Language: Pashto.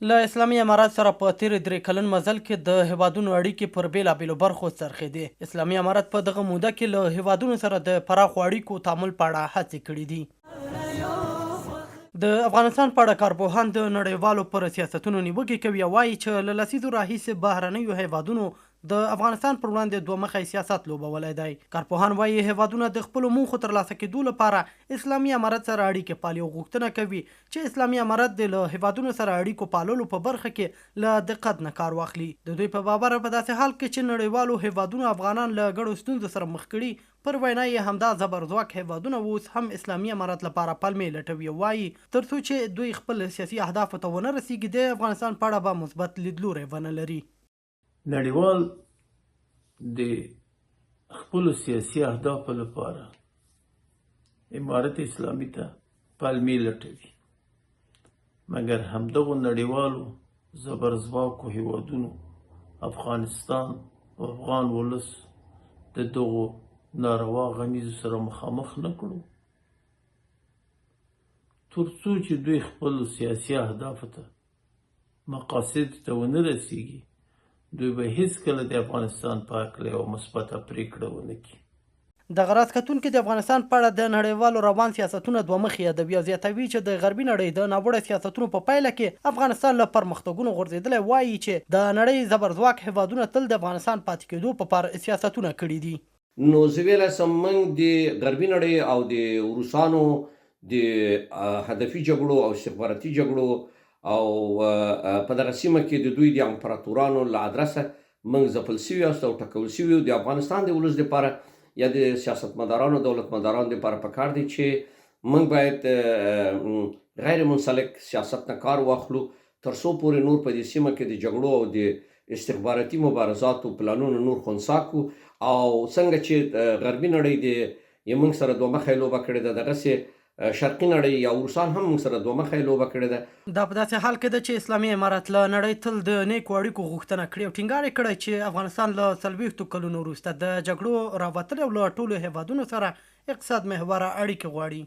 له اسلامي امارات سره په تیر 3 کلن مزل کې د هیوادونو اړیکې پر بیلابیلو برخو څرخېدې. اسلامي امارات په دغه موده کې له هیوادونو سره د پراخو اړیکو تعامل په اړه هڅې کړې دي. د افغانستان په اړه کارپوهان د نړیوالو پر سیاستونو نیوکې کوي او وایي چې له لسیزو راهیسې بهرنیو هیوادونو د افغانستان پر وړاندې دوه مخی سیاست لوبولی دی. کارپوهان وایي هیوادونه د خپلو موخو ترلاسه کېدو لپاره اسلامي امارت سره اړیکې پالي او غوښتنه کوي چې اسلامي امارت د له هیوادونو سره اړیکو پاللو په برخه کې له دقت نه کار واخلي. د دوی په باور په داسې حال کې چې نړیوالو هیوادونو افغانان له ګډو ستونزو سره مخ کړي، پر وینا یې همدا زبرځواک هیوادونه اوس هم اسلامي امارت لپاره پلمې لټوي او وایي ترڅو چې دوی خپل سیاسي اهدافو ته ونه رسیږي د افغانستان په اړه به مثبت لیدلوری ونه لري. نړیوال د خپل سیاسي اهدافو لپاره امارت اسلامي ته پلمې لټوي، مګر همدغو نړیوالو زبرځواکو هیوادونو افغانستان او افغان ولس د دغو ناروا غمیزو سره مخامخ نه کړو، ترڅو چې دوی خپل سیاسي اهدافو ته مقاصد ته ونه رسیږي، دوی به هیڅکله د افغانستان په هکله یوه مثبته پرېکړه ونه کړي. دغه راز کتونکي د افغانستان په اړه د نړیوالو روان سیاستونه دوه مخي یادوي او زیاتوي چې د غربي نړۍ د ناوړه سیاستونو په پایله کې افغانستان له پرمختګونو غورځېدلی، وایي چې د نړۍ زبرځواک هیوادونه تل د افغانستان پاتې کېدو په پار سیاستونه کړي دي. نو زه ویلی سم موږ د غربي نړۍ او د روسانو د هدفي جګړو او استخباراتي جګړو او په دغه سیمه کې د دوی د امپراتورانو له ادرسه موږ ځپل سوي یاست او ټکول سوي یو. د افغانستان د ولس دپاره یا د سیاستمدارانو دولتمدارانو دپاره پکار دی چې موږ باید غیر منسلک سیاست نه کار واخلو تر څو پورې نور په دې سیمه کې د جګړو او د استخباراتي مبارزاتو پلانونه نور خنثی کړو او څنګه چې غربي نړۍ د موږ سره دوه مخی لوبه کړې ده، دغسې شرقي نړۍ یا روسان هم موږ سره دوه مخی لوبه کړې ده. دا په داسې حال کې ده چې اسلامي امارت له نړۍ تل د نیکو اړیکو غوښتنه کړې او ټینګار یې کړی چې افغانستان له 40 کلونو وروسته د جګړو راوتلو او له ټولو هیوادونو سره اقتصاد محوره اړیکې غواړي.